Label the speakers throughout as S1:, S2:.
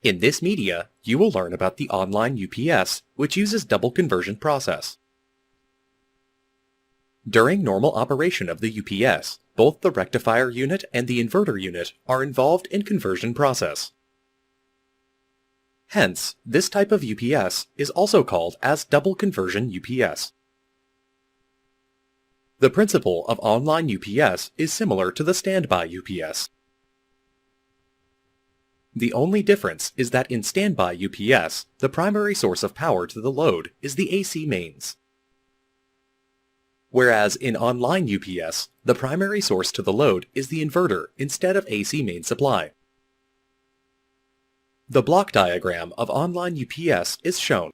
S1: In this media, you will learn about the online UPS, which uses double conversion process. During normal operation of the UPS, both the rectifier unit and the inverter unit are involved in conversion process. Hence, this type of UPS is also called as double conversion UPS. The principle of online UPS is similar to the standby UPS. The only difference is that in standby UPS, the primary source of power to the load is the AC mains. Whereas in online UPS, the primary source to the load is the inverter instead of AC main supply. The block diagram of online UPS is shown.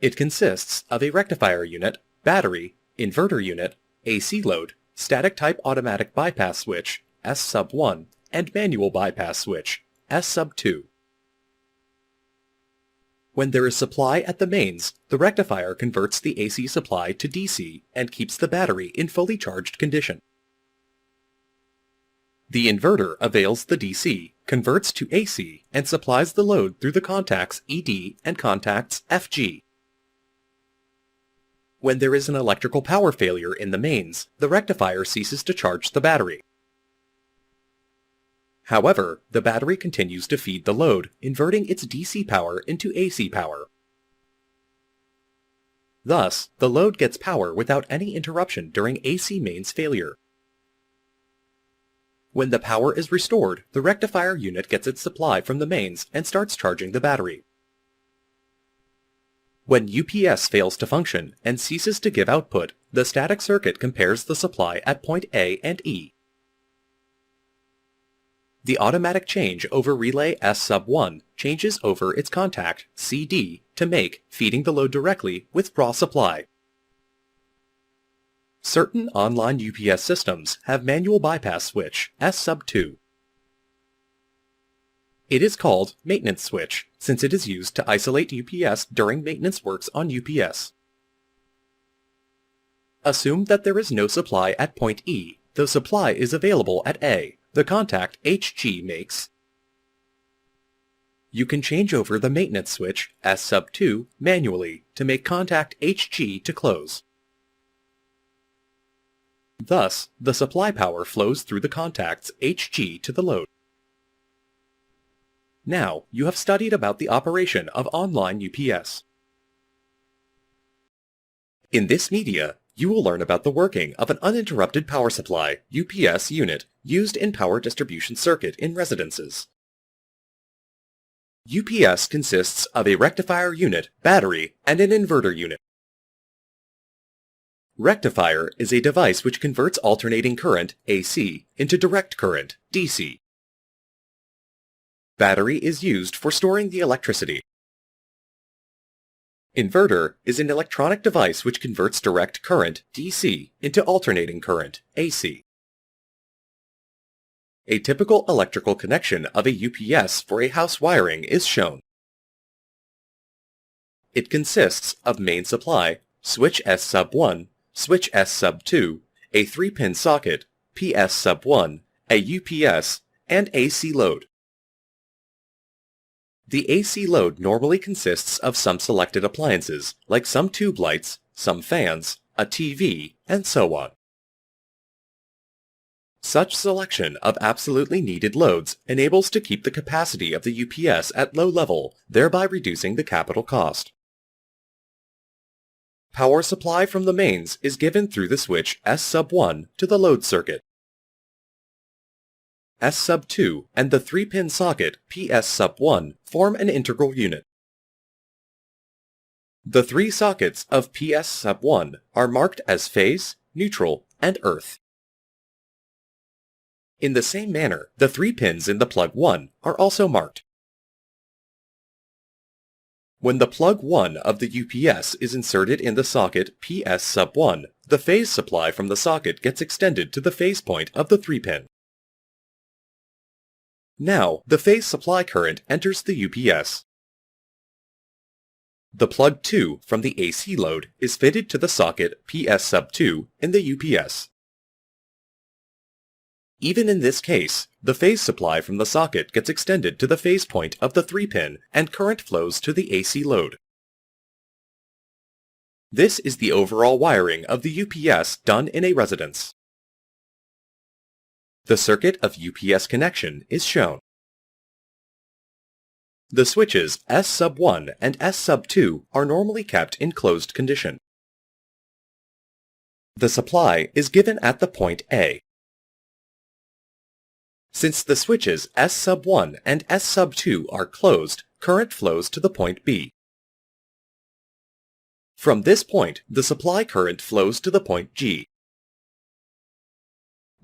S1: It consists of a rectifier unit, battery, inverter unit, AC load, static type automatic bypass switch, S sub 1, and manual bypass switch, S sub 2. When there is supply at the mains, the rectifier converts the AC supply to DC and keeps the battery in fully charged condition. The inverter avails the DC, converts to AC, and supplies the load through the contacts ED and contacts FG. When there is an electrical power failure in the mains, the rectifier ceases to charge the battery. However, the battery continues to feed the load, inverting its DC power into AC power. Thus, the load gets power without any interruption during AC mains failure. When the power is restored, the rectifier unit gets its supply from the mains and starts charging the battery. When UPS fails to function and ceases to give output, the static circuit compares the supply at point A and E. The automatic change over relay S sub 1 changes over its contact CD to make feeding the load directly with raw supply. Certain online UPS systems have manual bypass switch S sub 2. It is called maintenance switch since it is used to isolate UPS during maintenance works on UPS. Assume that there is no supply at point E, though supply is available at A. The contact HG makes. You can change over the maintenance switch S sub 2 manually to make contact HG to close. Thus, the supply power flows through the contacts HG to the load. Now, you have studied about the operation of online UPS. In this media, you will learn about the working of an uninterrupted power supply UPS unit used in power distribution circuit in residences. UPS consists of a rectifier unit, battery, and an inverter unit. Rectifier is a device which converts alternating current, AC, into direct current, DC. Battery is used for storing the electricity. Inverter is an electronic device which converts direct current, DC, into alternating current, AC. A typical electrical connection of a UPS for a house wiring is shown. It consists of main supply, switch S sub 1, switch S sub 2, a 3-pin socket, PS sub 1, a UPS, and AC load. The AC load normally consists of some selected appliances, like some tube lights, some fans, a TV, and so on. Such selection of absolutely needed loads enables to keep the capacity of the UPS at low level, thereby reducing the capital cost. Power supply from the mains is given through the switch S sub 1 to the load circuit. S sub 2 and the 3-pin socket PS sub 1 form an integral unit. The 3 sockets of PS sub 1 are marked as phase, neutral, and earth. In the same manner, the 3 pins in the plug 1 are also marked. When the plug 1 of the UPS is inserted in the socket PS sub 1, the phase supply from the socket gets extended to the phase point of the 3-pin. Now, the phase supply current enters the UPS. The plug 2 from the AC load is fitted to the socket PS sub 2 in the UPS. Even in this case, the phase supply from the socket gets extended to the phase point of the 3-pin and current flows to the AC load. This is the overall wiring of the UPS done in a residence. The circuit of UPS connection is shown. The switches S sub 1 and S sub 2 are normally kept in closed condition. The supply is given at the point A. Since the switches S sub 1 and S sub 2 are closed, current flows to the point B. From this point, the supply current flows to the point G.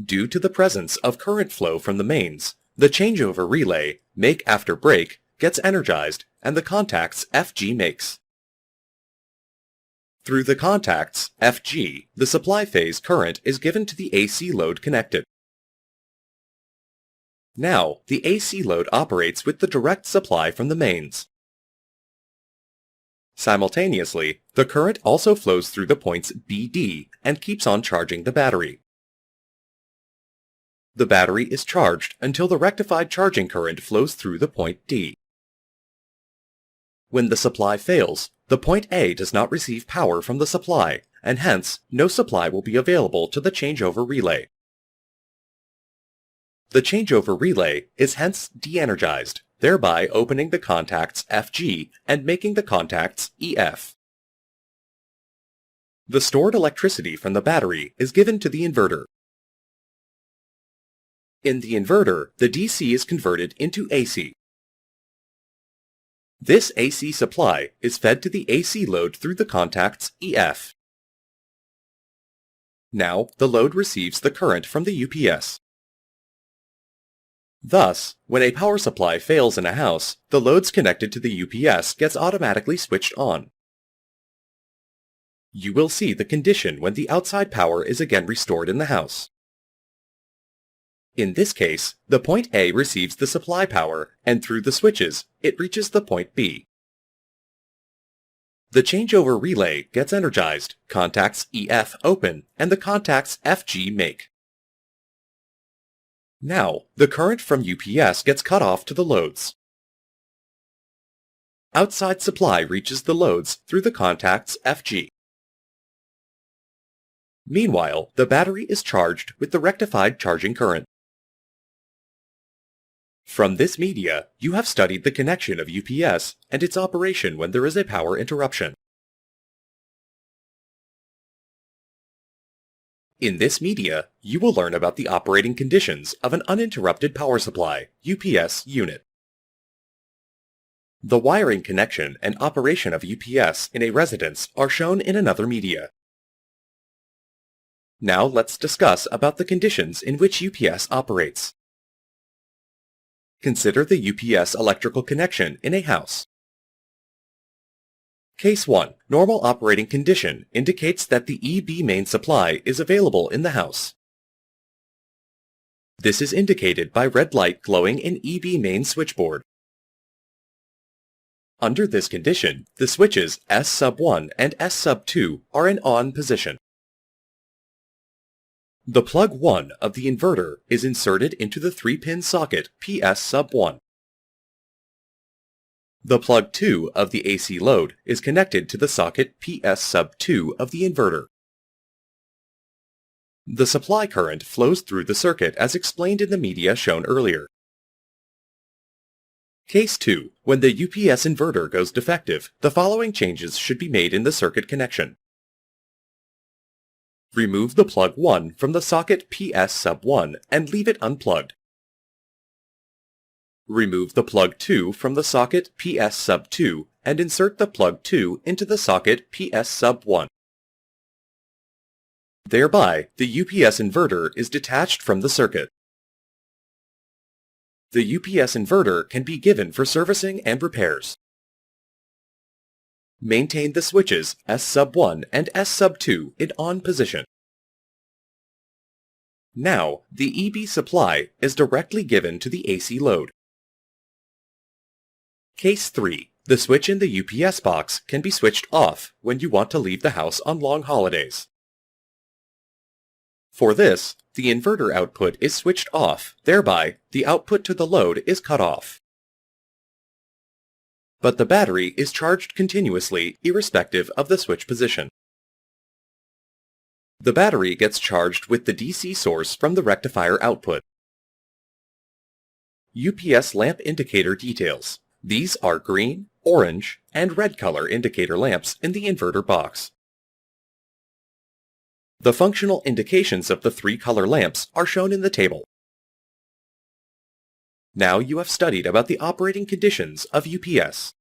S1: Due to the presence of current flow from the mains, the changeover relay, make after break, gets energized and the contacts FG makes. Through the contacts FG, the supply phase current is given to the AC load connected. Now, the AC load operates with the direct supply from the mains. Simultaneously, the current also flows through the points BD and keeps on charging the battery. The battery is charged until the rectified charging current flows through the point D. When the supply fails, the point A does not receive power from the supply, and hence, no supply will be available to the changeover relay. The changeover relay is hence de-energized, thereby opening the contacts FG and making the contacts EF. The stored electricity from the battery is given to the inverter. In the inverter, the DC is converted into AC. This AC supply is fed to the AC load through the contacts EF. Now, the load receives the current from the UPS. Thus, when a power supply fails in a house, the loads connected to the UPS gets automatically switched on. You will see the condition when the outside power is again restored in the house. In this case, the point A receives the supply power, and through the switches, it reaches the point B. The changeover relay gets energized, contacts EF open, and the contacts FG make. Now, the current from UPS gets cut off to the loads. Outside supply reaches the loads through the contacts FG. Meanwhile, the battery is charged with the rectified charging current. From this media, you have studied the connection of UPS and its operation when there is a power interruption. In this media, you will learn about the operating conditions of an uninterrupted power supply, UPS unit. The wiring connection and operation of UPS in a residence are shown in another media. Now let's discuss about the conditions in which UPS operates. Consider the UPS electrical connection in a house. Case 1. Normal operating condition indicates that the EB main supply is available in the house. This is indicated by red light glowing in EB main switchboard. Under this condition, the switches S sub 1 and S sub 2 are in on position. The plug 1 of the inverter is inserted into the 3-pin socket PS sub 1. The plug 2 of the AC load is connected to the socket PS sub 2 of the inverter. The supply current flows through the circuit as explained in the media shown earlier. Case 2. When the UPS inverter goes defective, the following changes should be made in the circuit connection. Remove the plug 1 from the socket PS sub 1 and leave it unplugged. Remove the plug 2 from the socket PS sub 2 and insert the plug 2 into the socket PS sub 1. Thereby, the UPS inverter is detached from the circuit. The UPS inverter can be given for servicing and repairs. Maintain the switches S sub 1 and S sub 2 in on position. Now, the EB supply is directly given to the AC load. Case 3. The switch in the UPS box can be switched off when you want to leave the house on long holidays. For this, the inverter output is switched off, thereby the output to the load is cut off. But the battery is charged continuously irrespective of the switch position. The battery gets charged with the DC source from the rectifier output. UPS lamp indicator details. These are green, orange, and red color indicator lamps in the inverter box. The functional indications of the 3 color lamps are shown in the table. Now you have studied about the operating conditions of UPS.